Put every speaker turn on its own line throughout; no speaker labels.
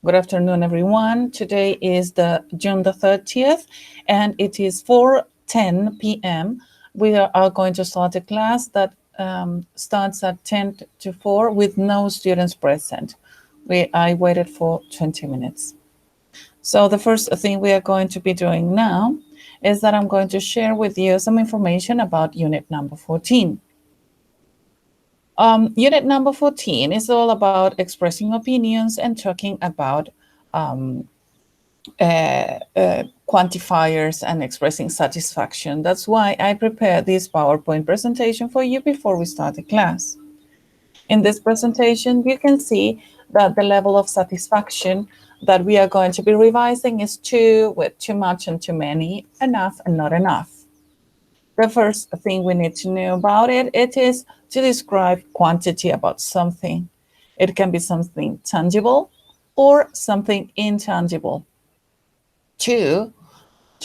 Good afternoon, everyone. Today is the June the 30th, and it is 4:10 p.m. We are going to start a class that starts at 10 to 4 with no students present. I waited for 20 minutes. So the first thing we are going to be doing now is that I'm going to share with you some information about unit number 14. Unit number 14 is all about expressing opinions and talking about quantifiers and expressing satisfaction. That's why I prepared this PowerPoint presentation for you before we start the class. In this presentation, you can see that the level of satisfaction that we are going to be revising is 2, with too much and too many, enough and not enough. The first thing we need to know about it is to describe quantity about something. It can be something tangible or something intangible. Too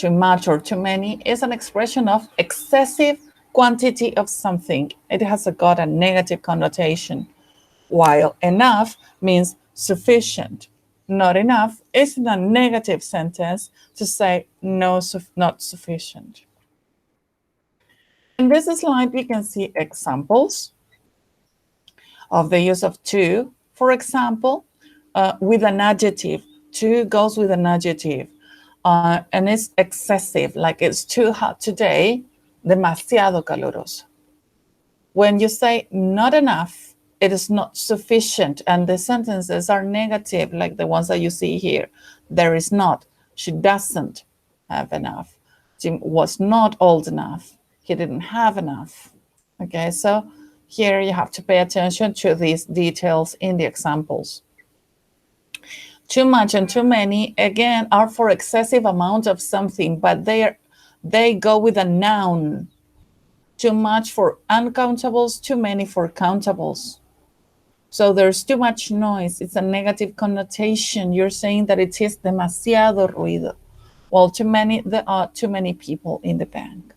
much or too many is an expression of excessive quantity of something. It has got a negative connotation, while enough means sufficient. Not enough is in a negative sentence to say no, not sufficient. In this slide, we can see examples of the use of too. For example, with an adjective, too goes with an adjective. And it's excessive, like it's too hot today, demasiado caluroso. When you say not enough, it is not sufficient, and the sentences are negative, like the ones that you see here. There is not, she doesn't have enough, Jim was not old enough, he didn't have enough. Okay, so here you have to pay attention to these details in the examples. Too much and too many, again, are for excessive amount of something, but they go with a noun. Too much for uncountables, too many for countables. So there's too much noise. It's a negative connotation. You're saying that it is demasiado ruido. Well, there are too many people in the bank.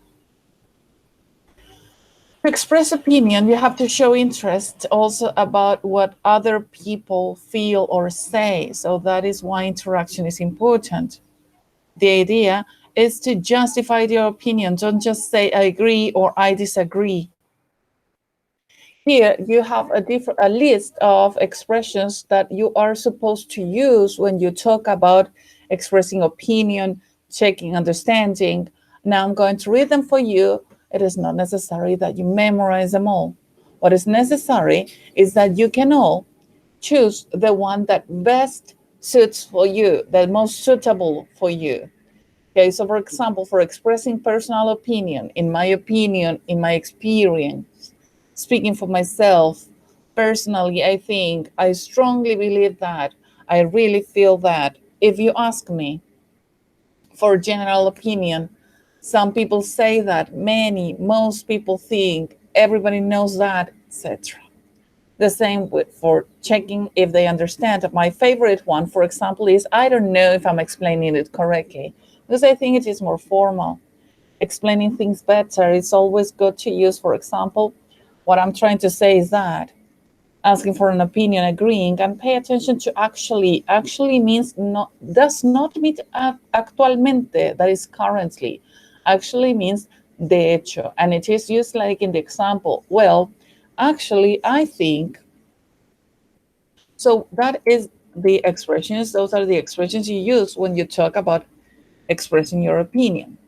To express opinion, you have to show interest also about what other people feel or say. So that is why interaction is important. The idea is to justify your opinion. Don't just say I agree or I disagree. Here you have a list of expressions that you are supposed to use when you talk about expressing opinion, checking understanding. Now I'm going to read them for you. It is not necessary that you memorize them all. What is necessary is that you can all choose the one that best suits for you, the most suitable for you. Okay, so for example, for expressing personal opinion, in my experience, speaking for myself, personally, I strongly believe that, I really feel that. If you ask me for general opinion, some people say that, most people think, everybody knows that, etc. The same for checking if they understand. My favorite one, for example, is I don't know if I'm explaining it correctly, because I think it is more formal. Explaining things better, it's always good to use, for example, what I'm trying to say is that asking for an opinion, agreeing, and pay attention to actually. Actually means does not mean actualmente, that is currently. Actually means de hecho, and it is used like in the example, well, actually, I think. So that is the expressions. Those are the expressions you use when you talk about expressing your opinion.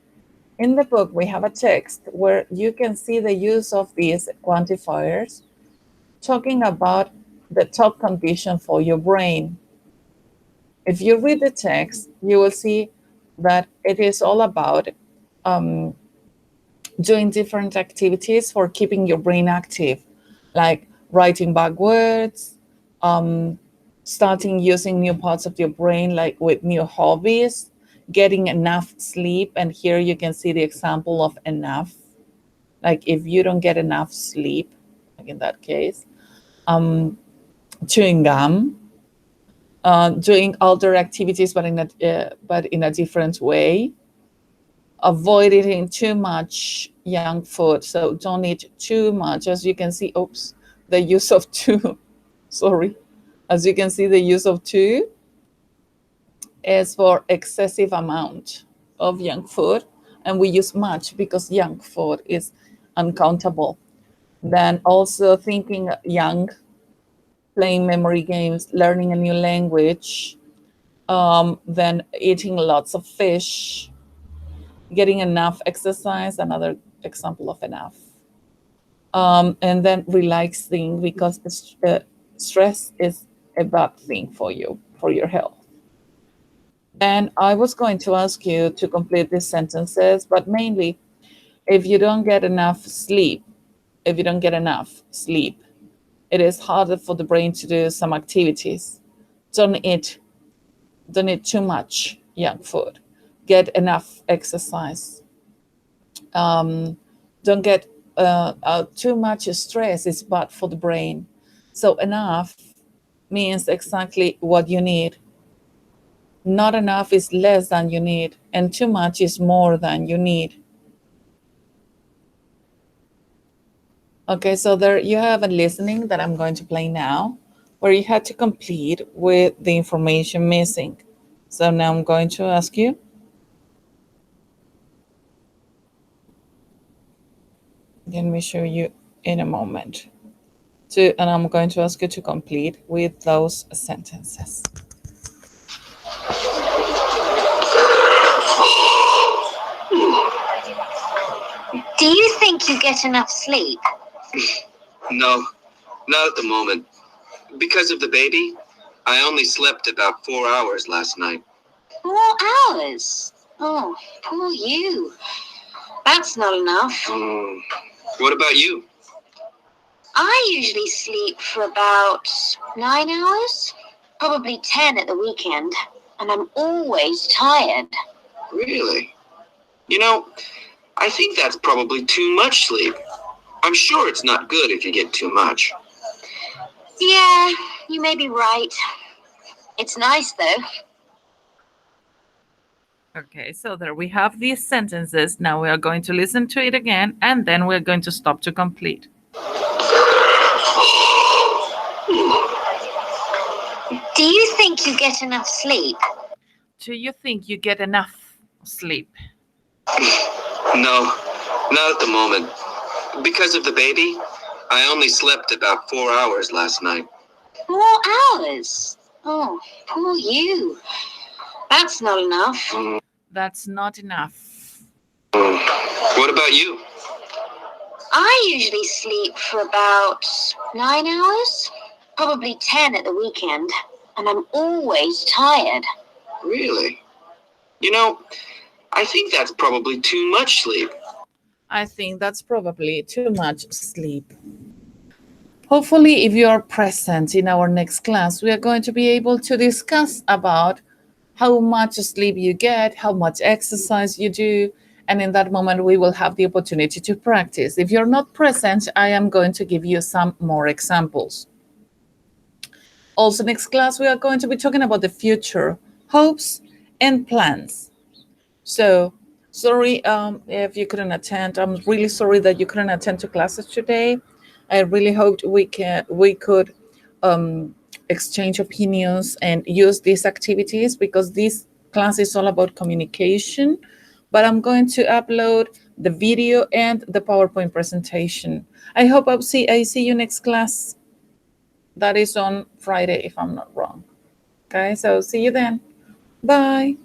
In the book, we have a text where you can see the use of these quantifiers, talking about the top condition for your brain. If you read the text, you will see that it is all about doing different activities for keeping your brain active, like writing back words, starting using new parts of your brain, like with new hobbies, getting enough sleep. And here you can see the example of enough. Like if you don't get enough sleep, like in that case, chewing gum, doing outdoor activities, but in a different way. Avoid eating too much junk food. So don't eat too much. As you can see, the use of too. Sorry. As you can see, the use of too is for excessive amount of junk food, and we use much because junk food is uncountable. Then also thinking young, playing memory games, learning a new language, then eating lots of fish, getting enough exercise, another example of enough. And then relaxing because stress is a bad thing for you, for your health. And I was going to ask you to complete these sentences, but mainly if you don't get enough sleep, it is harder for the brain to do some activities. Don't eat too much junk food. Get enough exercise. Don't get too much stress is bad for the brain. So enough means exactly what you need. Not enough is less than you need, and too much is more than you need. Okay, so there you have a listening that I'm going to play now, where you had to complete with the information missing. So now I'm going to ask you. Let me show you in a moment. And I'm going to ask you to complete with those sentences.
Do you think you get enough sleep?
No, not at the moment. Because of the baby, I only slept about 4 hours last night.
4 hours? Oh, poor you. That's not enough.
What about you?
I usually sleep for about 9 hours, probably 10 at the weekend, and I'm always tired.
Really? You know, I think that's probably too much sleep. I'm sure it's not good if you get too much.
Yeah, you may be right. It's nice, though.
Okay, so there we have these sentences. Now we are going to listen to it again, and then we're going to stop to complete.
Do you think you get enough sleep?
Do you think you get enough sleep?
No, not at the moment. Because of the baby, I only slept about 4 hours last night.
4 hours? Oh, poor you. That's not enough.
That's not enough.
What about you?
I usually sleep for about 9 hours, probably 10 at the weekend, and I'm always tired.
Really? You know, I think that's probably too much sleep.
I think that's probably too much sleep. Hopefully, if you are present in our next class, we are going to be able to discuss about how much sleep you get, how much exercise you do, and in that moment, we will have the opportunity to practice. If you're not present, I am going to give you some more examples. Also, next class, we are going to be talking about the future, hopes, and plans. So, sorry if you couldn't attend. I'm really sorry that you couldn't attend to classes today. I really hoped we could exchange opinions and use these activities because this class is all about communication. But I'm going to upload the video and the PowerPoint presentation. I hope I see you next class. That is on Friday, if I'm not wrong. Okay, so see you then. Bye.